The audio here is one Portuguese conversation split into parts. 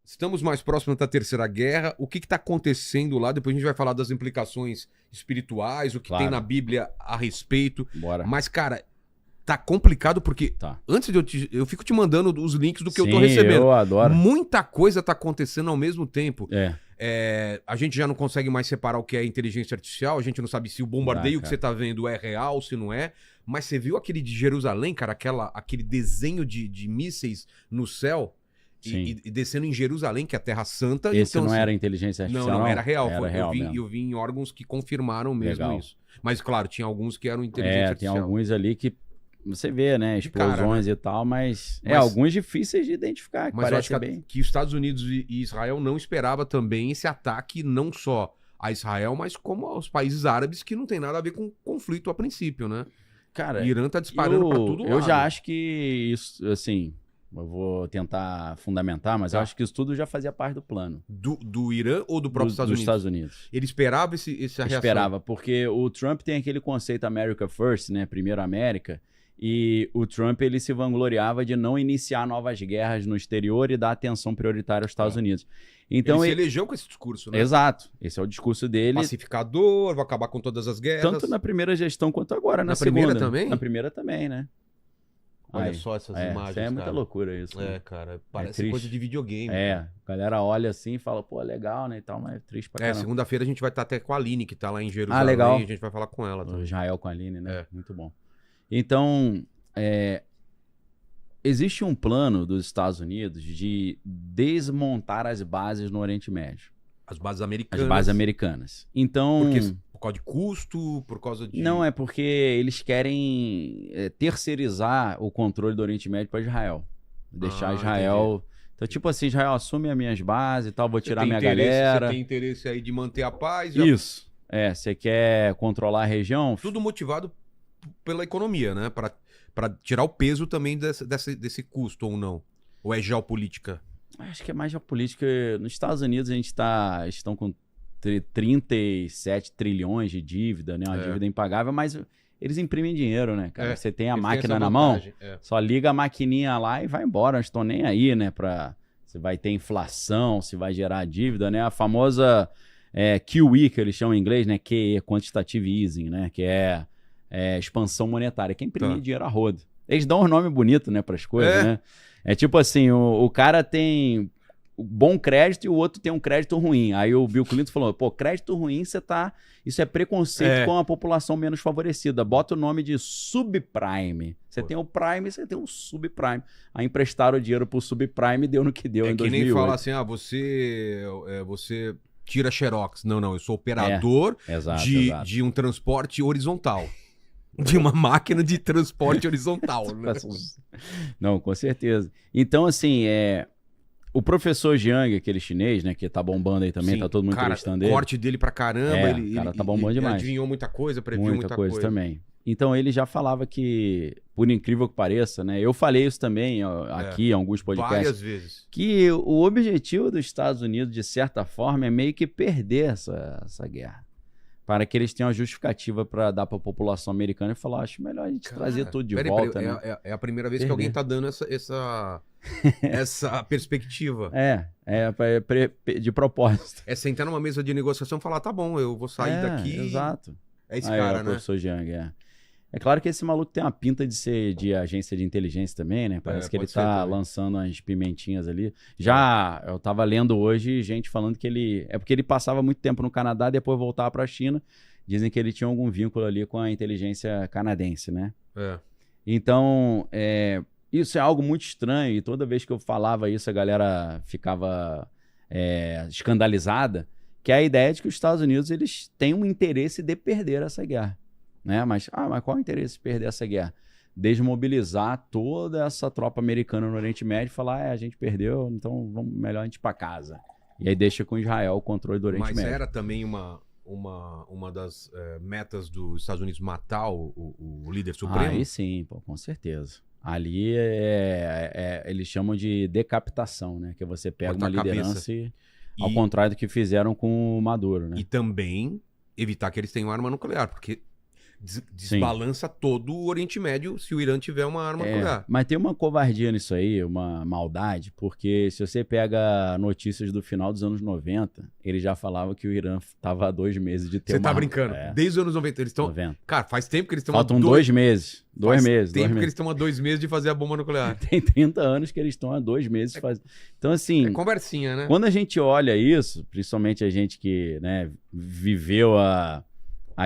Estamos mais próximos da Terceira Guerra. O que está acontecendo lá? Depois a gente vai falar das implicações espirituais, o que tem na Bíblia a respeito. Bora. Mas, cara, tá complicado porque antes de eu fico te mandando os links do que eu tô recebendo. Eu adoro. Muita coisa tá acontecendo ao mesmo tempo. A gente já não consegue mais separar o que é inteligência artificial. A gente não sabe se o bombardeio que você tá vendo é real, se não é. Mas você viu aquele de Jerusalém, cara? Aquele desenho de mísseis no céu? E descendo em Jerusalém, que é a Terra Santa. Esse então, não era inteligência artificial? Não, era real. Era real eu vi em órgãos que confirmaram mesmo isso. Mas, claro, tinha alguns que eram inteligência artificial. Tem alguns ali que você vê, né? Explosões e tal, mas alguns difíceis de identificar. Mas eu acho que os Estados Unidos e Israel não esperava também esse ataque, não só a Israel, mas como aos países árabes, que não tem nada a ver com conflito a princípio, né? Cara, Irã tá disparando pra tudo lado. Eu já acho que isso, assim... Eu vou tentar fundamentar, mas eu acho que isso tudo já fazia parte do plano. Do Irã ou do próprio Estados Unidos? Dos Estados Unidos. Ele esperava essa reação? Esperava, porque o Trump tem aquele conceito America First, né? Primeiro América. E o Trump, ele se vangloriava de não iniciar novas guerras no exterior e dar atenção prioritária aos Estados Unidos. Então, ele se elegeu com esse discurso, né? Exato. Esse é o discurso dele. Pacificador, vai acabar com todas as guerras. Tanto na primeira gestão quanto agora na segunda. Primeira também? Na primeira também, né? Olha só essas imagens, É muita loucura isso. Né? Cara, parece coisa de videogame. A galera olha assim e fala, pô, legal, né, e tal, mas é triste pra caramba. Segunda-feira a gente vai estar até com a Aline, que tá lá em Jerusalém. Legal. A gente vai falar com ela também. Israel com a Aline, né? Muito bom. Então, existe um plano dos Estados Unidos de desmontar as bases no Oriente Médio. As bases americanas. As bases americanas. Então... Por causa de custo, por causa de... Não, é porque eles querem terceirizar o controle do Oriente Médio para Israel. Deixar Israel... Entendi. Então, tipo assim, Israel assume as minhas bases e tal, vou tirar minha galera. Você tem interesse aí de manter a paz? Isso. Você quer controlar a região? Tudo motivado pela economia, né? Para tirar o peso também desse custo, ou não? Ou é geopolítica? Acho que é mais geopolítica. Nos Estados Unidos a gente estão com 37 trilhões de dívida, né? Uma dívida impagável, mas eles imprimem dinheiro, né, cara? Você tem a máquina na mão, só liga a maquininha lá e vai embora. Não estão nem aí, né? Se vai ter inflação, se vai gerar dívida, né? A famosa QE, que eles chamam em inglês, né? QE, Quantitative Easing, né? Que é expansão monetária, que é imprimir dinheiro a rodo. Eles dão um nome bonito, né, para as coisas, né? É tipo assim, o cara tem bom crédito e o outro tem um crédito ruim. Aí o Bill Clinton falou, pô, crédito ruim, isso é preconceito com a população menos favorecida. Bota o nome de subprime. Você tem o prime, você tem o subprime. Aí emprestaram o dinheiro pro subprime e deu no que deu em 2008. É que nem fala assim, você tira xerox. Não, eu sou operador de um transporte horizontal. De uma máquina de transporte horizontal. Né? Não, com certeza. Então, assim, o professor Jiang, aquele chinês, né, que tá bombando aí também, tá todo mundo entrevistando ele. O corte dele pra caramba. O cara tá bombando demais. Ele adivinhou muita coisa, previu muita coisa também. Então, ele já falava que, por incrível que pareça, né, eu falei isso também aqui em alguns podcasts. Várias vezes. Que o objetivo dos Estados Unidos, de certa forma, é meio que perder essa guerra. Para que eles tenham a justificativa para dar para a população americana e falar, acho melhor a gente trazer tudo de volta. Né? É a primeira vez que alguém está dando essa perspectiva. De propósito. É sentar numa mesa de negociação e falar, tá bom, eu vou sair daqui. Exato. É esse cara, né? O professor Jiang, É claro que esse maluco tem uma pinta de ser de agência de inteligência também, né? Parece que ele tá lançando umas pimentinhas ali. Eu tava lendo hoje gente falando que ele... É porque ele passava muito tempo no Canadá e depois voltava pra China. Dizem que ele tinha algum vínculo ali com a inteligência canadense, né? Então, isso é algo muito estranho. E toda vez que eu falava isso, a galera ficava escandalizada. Que é a ideia de que os Estados Unidos eles têm um interesse de perder essa guerra. Né? Mas qual é o interesse de perder essa guerra? Desmobilizar toda essa tropa americana no Oriente Médio e falar, a gente perdeu, então melhor a gente ir para casa. E aí deixa com Israel o controle do Oriente Médio. Mas era também uma das metas dos Estados Unidos matar o líder supremo? Aí sim, pô, com certeza. Ali eles chamam de decapitação, né? Que você pega uma liderança ao contrário do que fizeram com o Maduro, né? E também evitar que eles tenham arma nuclear, porque desbalança todo o Oriente Médio se o Irã tiver uma arma nuclear. Mas tem uma covardia nisso aí, uma maldade, porque se você pega notícias do final dos anos 90, ele já falava que o Irã estava há 2 meses de ter Você tá brincando? Desde os anos 90 eles estão... Cara, faz tempo que eles estão... Faltam 2 meses. 2 meses. Tem tempo que eles estão há 2 meses de fazer a bomba nuclear. Tem 30 anos que eles estão há 2 meses fazendo. Então, assim... É conversinha, né? Quando a gente olha isso, principalmente a gente que, né, viveu a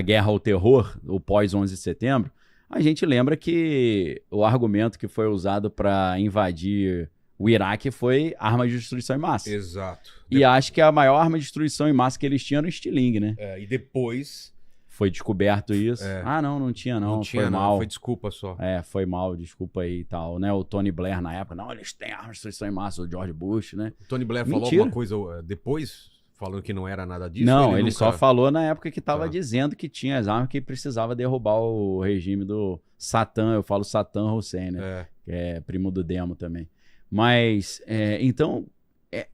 guerra ao terror, o pós-11 de setembro, a gente lembra que o argumento que foi usado para invadir o Iraque foi arma de destruição em massa. Exato. E acho que a maior arma de destruição em massa que eles tinham era o Stiling, né? E depois... Foi descoberto isso. Não tinha não. Foi mal. Foi desculpa só. Foi mal, desculpa aí e tal, né? O Tony Blair na época, não, eles têm arma de destruição em massa, o George Bush, né? O Tony Blair falou alguma coisa depois, falando que não era nada disso? Não, ele só falou na época que estava dizendo que tinha as armas que precisava derrubar o regime do Saddam, eu falo Saddam Hussein, né? Que é primo do Demo também. Mas, então,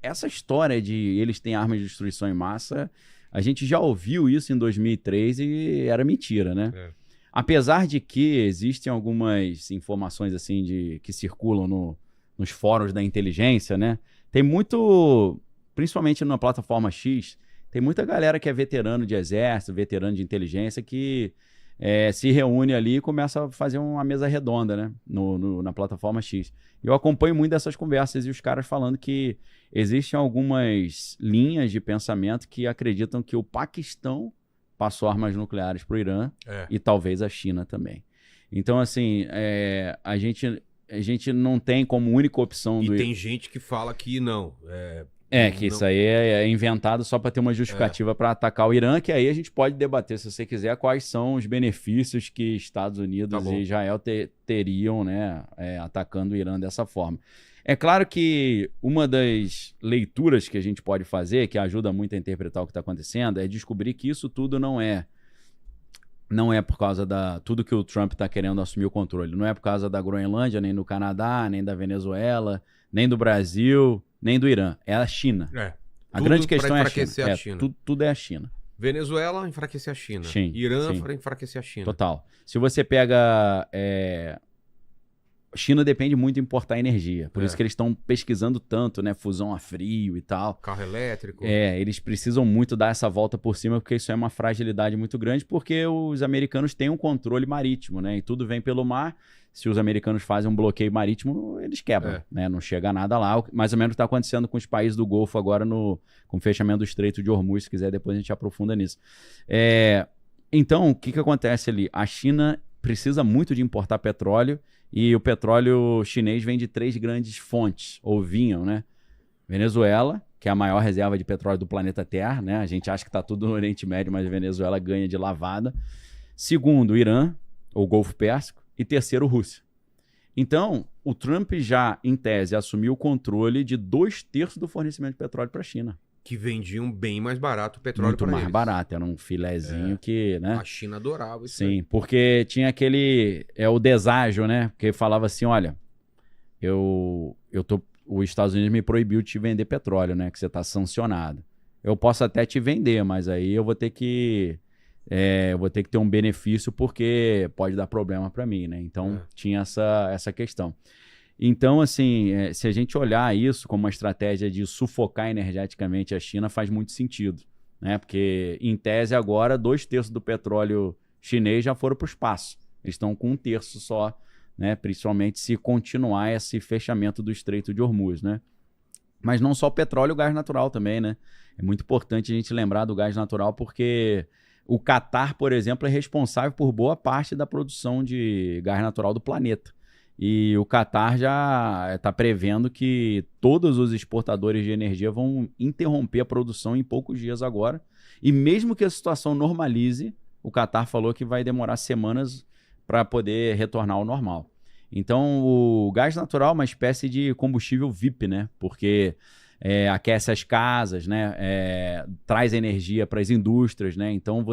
essa história de eles têm armas de destruição em massa... A gente já ouviu isso em 2003 e era mentira, né? Apesar de que existem algumas informações assim que circulam nos fóruns da inteligência, né? Tem muito, principalmente na plataforma X, tem muita galera que é veterano de exército, veterano de inteligência, que se reúne ali e começa a fazer uma mesa redonda, né? Na plataforma X. Eu acompanho muito dessas conversas e os caras falando que existem algumas linhas de pensamento que acreditam que o Paquistão passou armas nucleares para o Irã e talvez a China também. Então, assim, a gente não tem como única opção... E tem gente que fala que não... que isso aí é inventado só para ter uma justificativa para atacar o Irã, que aí a gente pode debater, se você quiser, quais são os benefícios que Estados Unidos e Israel teriam, né, atacando o Irã dessa forma. É claro que uma das leituras que a gente pode fazer, que ajuda muito a interpretar o que está acontecendo, é descobrir que isso tudo não é por causa tudo que o Trump está querendo assumir o controle. Não é por causa da Groenlândia, nem do Canadá, nem da Venezuela, nem do Brasil, nem do Irã. É a China. A grande questão é a China. Tudo é a China. Venezuela, enfraquecer a China. Irã, enfraquecer a China. Total. Se você pega... China depende muito de importar energia. Por isso que eles estão pesquisando tanto, né? Fusão a frio e tal. Carro elétrico. Eles precisam muito dar essa volta por cima, porque isso é uma fragilidade muito grande, porque os americanos têm um controle marítimo, né? E tudo vem pelo mar. Se os americanos fazem um bloqueio marítimo, eles quebram, né? Não chega nada lá. Mais ou menos o que está acontecendo com os países do Golfo agora com o fechamento do Estreito de Hormuz. Se quiser, depois a gente aprofunda nisso. Então, o que acontece ali? A China precisa muito de importar petróleo e o petróleo chinês vem de 3 grandes fontes, ou vinham, né? Venezuela, que é a maior reserva de petróleo do planeta Terra, né? A gente acha que está tudo no Oriente Médio, mas a Venezuela ganha de lavada. Segundo, Irã, ou Golfo Pérsico. E terceiro, Rússia. Então, o Trump já, em tese, assumiu o controle de 2/3 do fornecimento de petróleo para a China. Que vendiam bem mais barato o petróleo para eles. Muito mais barato, era um filezinho que, né? A China adorava isso. Sim, porque tinha aquele... o deságio, né? Porque falava assim, olha, os Estados Unidos me proibiu de te vender petróleo, né? Que você está sancionado. Eu posso até te vender, mas aí eu vou ter que... ter um benefício porque pode dar problema para mim, né? Então, tinha essa questão. Então, assim, se a gente olhar isso como uma estratégia de sufocar energeticamente a China, faz muito sentido, né? Porque, em tese, agora, 2/3 do petróleo chinês já foram para o espaço. Eles estão com 1/3 só, né? Principalmente se continuar esse fechamento do Estreito de Hormuz, né? Mas não só o petróleo, o gás natural também, né? É muito importante a gente lembrar do gás natural porque... O Catar, por exemplo, é responsável por boa parte da produção de gás natural do planeta. E o Catar já está prevendo que todos os exportadores de energia vão interromper a produção em poucos dias agora. E mesmo que a situação normalize, o Catar falou que vai demorar semanas para poder retornar ao normal. Então, o gás natural é uma espécie de combustível VIP, né? Porque... aquece as casas, né? Traz energia para as indústrias, né? Então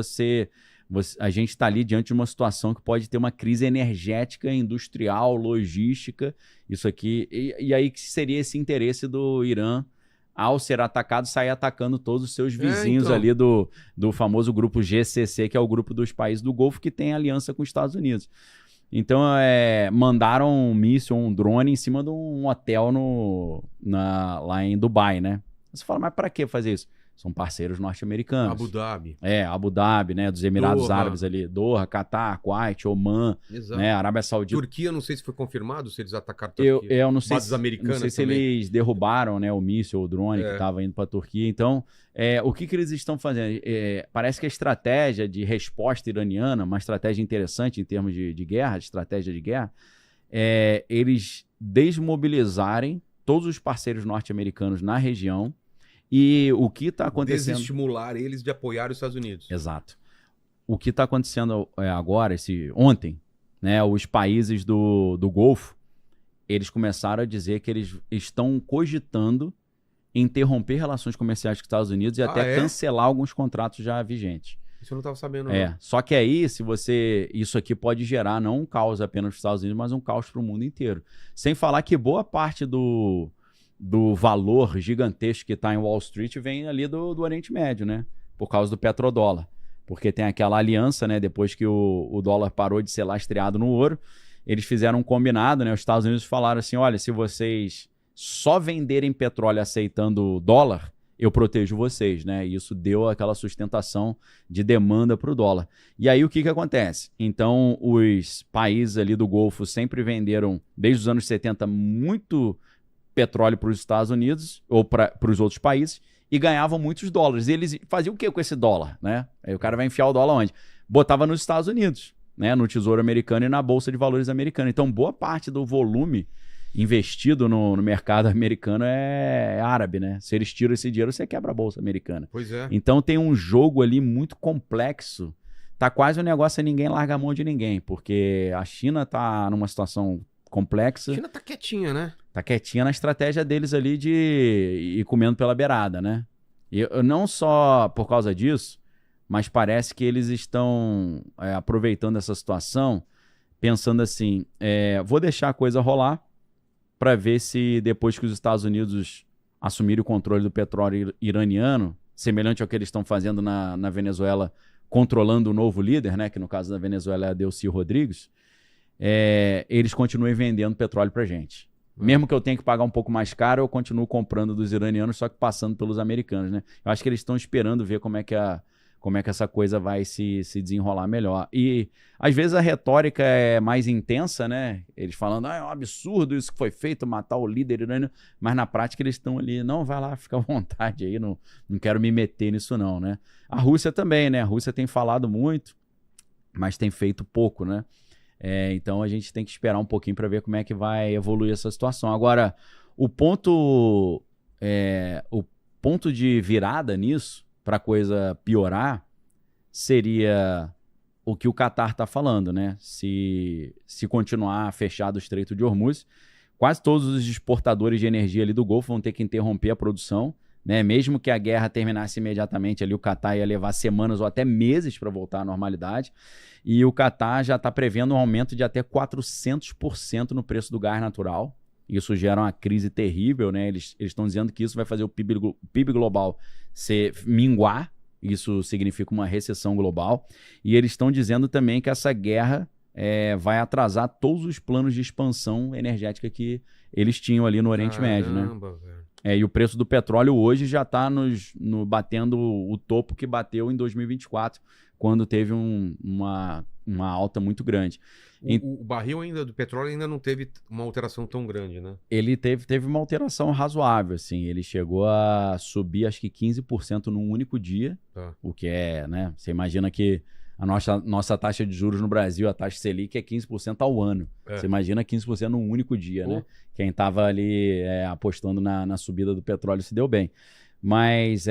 a gente está ali diante de uma situação que pode ter uma crise energética, industrial, logística, isso aqui. E aí que seria esse interesse do Irã ao ser atacado, sair atacando todos os seus vizinhos ali do famoso grupo GCC, que é o grupo dos países do Golfo, que tem aliança com os Estados Unidos. Então, mandaram um míssil, um drone em cima de um hotel lá em Dubai, né? Você fala, mas para que fazer isso? São parceiros norte-americanos. Abu Dhabi. Abu Dhabi, né? Dos Emirados Árabes ali. Doha, Catar, Kuwait, Oman, né? Arábia Saudita. Turquia, não sei se foi confirmado, se eles atacaram a Turquia. Eu não sei, não sei se eles derrubaram, né, o míssil, o drone que estava indo para a Turquia. Então, o que eles estão fazendo? Parece que a estratégia de resposta iraniana, uma estratégia interessante em termos de guerra, de estratégia de guerra, eles desmobilizarem todos os parceiros norte-americanos na região. E o que está acontecendo... Desestimular eles de apoiar os Estados Unidos. Exato. O que está acontecendo agora, ontem, né, os países do Golfo, eles começaram a dizer que eles estão cogitando interromper relações comerciais com os Estados Unidos e até cancelar alguns contratos já vigentes. Isso eu não estava sabendo. Não. Só que aí, isso aqui pode gerar não um caos apenas para os Estados Unidos, mas um caos para o mundo inteiro. Sem falar que boa parte do valor gigantesco que está em Wall Street vem ali do Oriente Médio, né? Por causa do petrodólar. Porque tem aquela aliança, né? Depois que o dólar parou de ser lastreado no ouro, eles fizeram um combinado, né? Os Estados Unidos falaram assim, olha, se vocês só venderem petróleo aceitando dólar, eu protejo vocês, né? E isso deu aquela sustentação de demanda para o dólar. E aí o que acontece? Então, os países ali do Golfo sempre venderam, desde os anos 70, muito petróleo para os Estados Unidos ou para os outros países e ganhavam muitos dólares. E eles faziam o que com esse dólar, né? Aí o cara vai enfiar o dólar onde? Botava nos Estados Unidos, né? No Tesouro Americano e na Bolsa de Valores americana. Então, boa parte do volume investido no mercado americano é árabe, né? Se eles tiram esse dinheiro, você quebra a Bolsa americana. Pois é. Então, tem um jogo ali muito complexo. Tá quase um negócio a ninguém larga a mão de ninguém, porque a China tá numa situação complexa. A China tá quietinha, né? Tá quietinha na estratégia deles ali de ir comendo pela beirada, né? E não só por causa disso, mas parece que eles estão aproveitando essa situação, pensando assim, vou deixar a coisa rolar para ver se depois que os Estados Unidos assumirem o controle do petróleo iraniano, semelhante ao que eles estão fazendo na Venezuela, controlando o novo líder, né? Que no caso da Venezuela é a Delcy Rodrigues, eles continuem vendendo petróleo pra gente. Mesmo que eu tenha que pagar um pouco mais caro, eu continuo comprando dos iranianos, só que passando pelos americanos, né? Eu acho que eles estão esperando ver como é que essa coisa vai se desenrolar melhor. E, às vezes, a retórica é mais intensa, né? Eles falando, é um absurdo isso que foi feito, matar o líder iraniano. Mas, na prática, eles estão ali, não, vai lá, fica à vontade aí, não quero me meter nisso não, né? A Rússia também, né? A Rússia tem falado muito, mas tem feito pouco, né? Então, a gente tem que esperar um pouquinho para ver como é que vai evoluir essa situação. Agora, o ponto de virada nisso, para a coisa piorar, seria o que o Qatar está falando, né? Se continuar fechado o Estreito de Hormuz, quase todos os exportadores de energia ali do Golfo vão ter que interromper a produção, né? Mesmo que a guerra terminasse imediatamente ali, o Qatar ia levar semanas ou até meses para voltar à normalidade. E o Qatar já está prevendo um aumento de até 400% no preço do gás natural. Isso gera uma crise terrível, né? Eles estão dizendo que isso vai fazer o PIB global minguar. Isso significa uma recessão global. E eles estão dizendo também que essa guerra vai atrasar todos os planos de expansão energética que eles tinham ali no Oriente Médio, né? E o preço do petróleo hoje já está batendo o topo que bateu em 2024, quando teve uma alta muito grande. O barril do petróleo ainda não teve uma alteração tão grande, né? Ele teve uma alteração razoável, assim. Ele chegou a subir, acho que 15% num único dia, o que né? Você imagina que a nossa taxa de juros no Brasil, a taxa Selic, é 15% ao ano. Você imagina 15% num único dia, né? Quem estava ali apostando na subida do petróleo se deu bem. Mas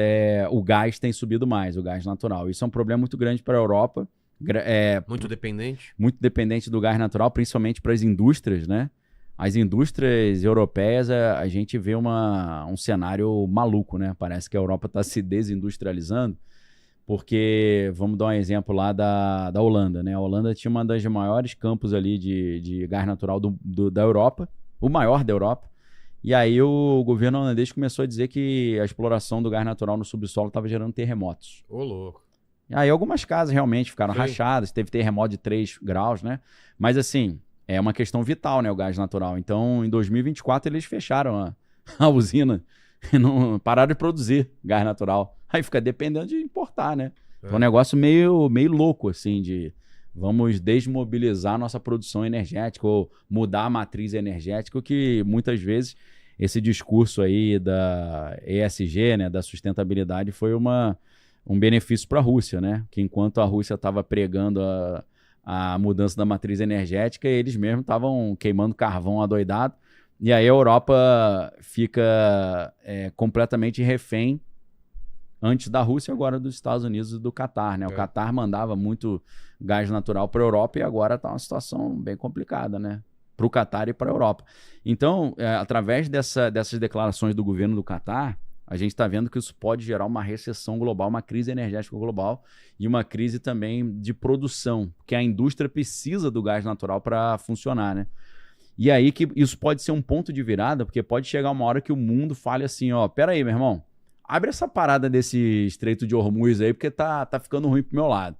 o gás tem subido mais, o gás natural. Isso é um problema muito grande para a Europa. Muito dependente? Muito dependente do gás natural, principalmente para as indústrias, né? As indústrias europeias, a gente vê um cenário maluco, né? Parece que a Europa está se desindustrializando, porque, vamos dar um exemplo lá da Holanda, né? A Holanda tinha uma das maiores campos ali de gás natural da Europa, o maior da Europa, E aí o governo holandês começou a dizer que a exploração do gás natural no subsolo estava gerando terremotos. Ô, louco. E aí algumas casas realmente ficaram rachadas, teve terremoto de 3 graus, né? Mas assim, é uma questão vital, né, o gás natural. Então, em 2024, eles fecharam a usina e não pararam de produzir gás natural. Aí fica dependendo de importar, né? É um negócio meio louco, assim, de vamos desmobilizar nossa produção energética ou mudar a matriz energética, o que muitas vezes esse discurso aí da ESG, né, da sustentabilidade, foi um benefício para a Rússia, né? Que enquanto a Rússia estava pregando a mudança da matriz energética, eles mesmos estavam queimando carvão adoidado, e aí a Europa fica completamente refém antes da Rússia, agora dos Estados Unidos e do Catar, né? O Catar mandava muito gás natural para a Europa e agora está uma situação bem complicada, né? Para o Catar e para a Europa. Então, através dessas declarações do governo do Catar, a gente está vendo que isso pode gerar uma recessão global, uma crise energética global e uma crise também de produção, porque a indústria precisa do gás natural para funcionar, né? E aí que isso pode ser um ponto de virada, porque pode chegar uma hora que o mundo fale assim, ó, peraí, meu irmão, abre essa parada desse Estreito de Hormuz aí, porque tá ficando ruim pro meu lado.